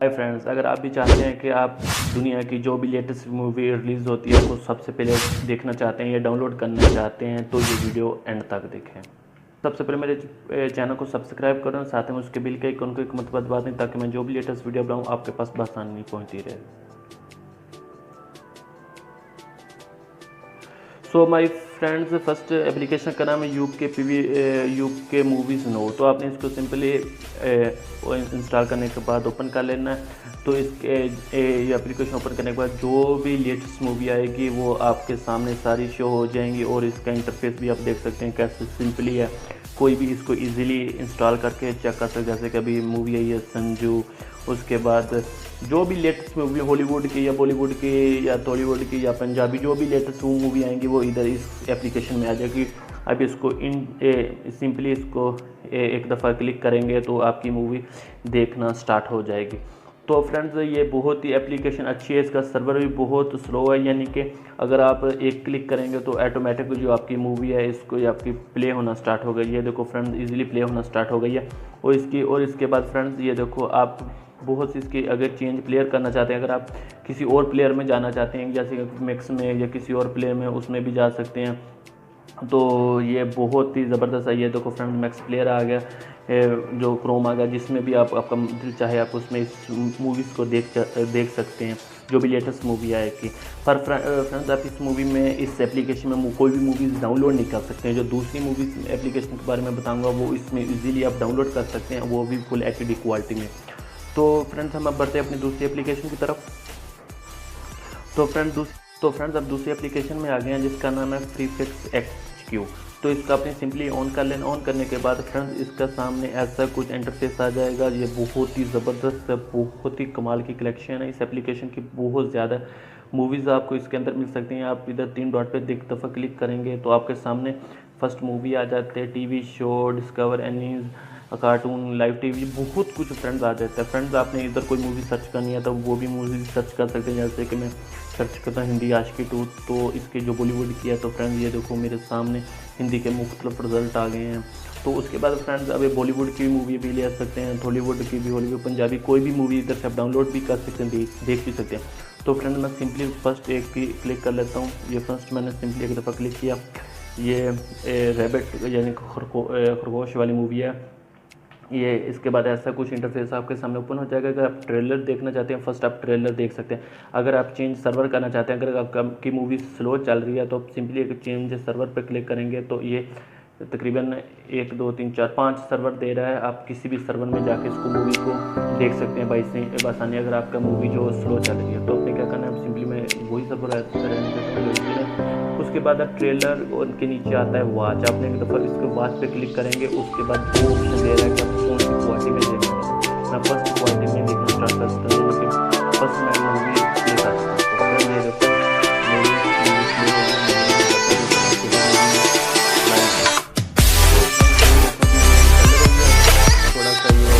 Hi friends, अगर आप भी चाहते हैं कि आप दुनिया की जो भी लेटेस्ट मूवी रिलीज़ होती है उसको सबसे पहले देखना चाहते हैं या डाउनलोड करना चाहते हैं तो ये वीडियो एंड तक देखें। सबसे पहले मेरे चैनल को सब्सक्राइब करें, साथ में उसके बिल के आइकन को एक मरतबा दबा दें ताकि मैं जो भी लेटेस्ट वीडियो बनाऊँ आपके पास आसानी पहुँचती रहे। So my friends, first application का नाम है यूके मूवीज़ नो। तो आपने इसको सिंपली इंस्टॉल करने के बाद ओपन कर लेना है। तो इसके ये एप्लीकेशन ओपन करने के बाद जो भी लेटेस्ट मूवी आएगी वो आपके सामने सारी शो हो जाएंगी और इसका इंटरफेस भी आप देख सकते हैं कैसे सिंपली है। कोई भी इसको इजीली इंस्टॉल करके चेक कर सकते हैं। जैसे कि अभी मूवी आई है संजू, उसके बाद जो भी लेटेस्ट मूवी हॉलीवुड की या बॉलीवुड की या टॉलीवुड की या पंजाबी जो भी लेटेस्ट मूवी आएंगी वो इधर इस एप्लीकेशन में आ जाएगी। अब इसको सिंपली इसको एक दफ़ा क्लिक करेंगे तो आपकी मूवी देखना स्टार्ट हो जाएगी। तो फ्रेंड्स, ये बहुत ही एप्लीकेशन अच्छी है, इसका सर्वर भी बहुत स्लो है, यानी कि अगर आप एक क्लिक करेंगे तो ऑटोमेटिक जो आपकी मूवी है इसको आपकी प्ले होना स्टार्ट हो गई है। देखो फ्रेंड्स, इजीली प्ले होना स्टार्ट हो गई है। और इसके बाद फ्रेंड्स ये देखो, आप बहुत सी इसकी अगर चेंज प्लेयर करना चाहते हैं, अगर आप किसी और प्लेयर में जाना चाहते हैं जैसे मैक्स में या किसी और प्लेयर में, उसमें भी जा सकते हैं। तो ये बहुत ही ज़बरदस्त है। ये देखो फ्रेंड्स, मैक्स प्लेयर आ गया, जो क्रोम आ गया, जिसमें भी आपका दिल चाहे आप उसमें इस मूवीज़ को देख सकते हैं जो भी लेटेस्ट मूवी आएगी। पर फ्रेंड्स, आप इस मूवी में इस एप्लीकेशन में कोई भी मूवीज़ डाउनलोड नहीं कर सकते हैं। जो दूसरी मूवीज़ एप्लीकेशन के बारे में बताऊंगा वो इसमें इजीली आप डाउनलोड कर सकते हैं, वो भी फुल HD क्वालिटी में। तो फ्रेंड्स, हम अब बढ़ते हैं अपनी दूसरी एप्लीकेशन की तरफ। तो फ्रेंड्स अब दूसरी एप्लीकेशन में आ गए हैं जिसका नाम है प्रीफिक्स HQ। तो इसका आपने सिंपली ऑन कर लेना। ऑन करने के बाद फ्रेंड्स इसका सामने ऐसा कुछ इंटरफेस आ जाएगा। ये बहुत ही ज़बरदस्त, बहुत ही कमाल की कलेक्शन है इस एप्लीकेशन की। बहुत ज़्यादा मूवीज़ आपको इसके अंदर मिल सकती हैं। आप इधर 3 डॉट पे एक दफ़ा क्लिक करेंगे तो आपके सामने फर्स्ट मूवी आ जाते हैं, TV show, discover Annie's, cartoon, live TV, बहुत कुछ फ्रेंड्स आ जाता है। फ्रेंड्स, आपने इधर कोई मूवी सर्च करनी है तो वो भी मूवी सर्च कर सकते हैं। जैसे कि मैं सर्च करता हूँ हिंदी आशिकी 2, तो इसके जो बॉलीवुड की है तो फ्रेंड्स ये देखो मेरे सामने हिंदी के मुख्तलिफ रिजल्ट आ गए हैं। तो उसके बाद फ्रेंड्स अब बॉलीवुड की मूवी भी ले सकते हैं, हॉलीवुड की भी, हॉलीवुड पंजाबी, कोई भी मूवी इधर से आप डाउनलोड भी कर सकते हैं, देख भी सकते हैं। तो फ्रेंड्स मैं सिंपली फर्स्ट एक ही क्लिक कर लेता हूँ। ये फर्स्ट मैंने सिंपली एक दफ़ा क्लिक किया। ये रैबिट यानी खरगोश वाली मूवी है ये। इसके बाद ऐसा कुछ इंटरफेस आपके सामने ओपन हो जाएगा। अगर आप ट्रेलर देखना चाहते हैं फर्स्ट आप ट्रेलर देख सकते हैं। अगर आप चेंज सर्वर करना चाहते हैं, अगर आपकी मूवी स्लो चल रही है तो आप सिंपली एक चेंज सर्वर पर क्लिक करेंगे तो ये तकरीबन 1 2 3 4 5 सर्वर दे रहा है। आप किसी भी सर्वर में जाके इसको मूवी को देख सकते हैं बासानी। अगर आपका मूवी जो स्लो चल रही है तो आपने क्या करना है, सिंपली मैं वही सर्वर उसके बाद आप ट्रेलर और उनके नीचे आता है वॉच। आपने एक दफ़ा इसके वॉच पे क्लिक करेंगे, उसके बाद वो ऑप्शन दे रहा है कि आप कौन सी क्वालिटी में देखना है। मैं फर्स्ट क्वालिटी में देखना स्टार्ट करता हूँ, लेकिन फर्स्ट मैं मूवी प्ले कर सकता हूँ। ये देखो थोड़ा सा ये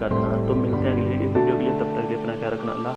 कर देना। तो मिलते हैं अगली वीडियो के लिए, तब तक अपना ख्याल रखना। अल्लाह।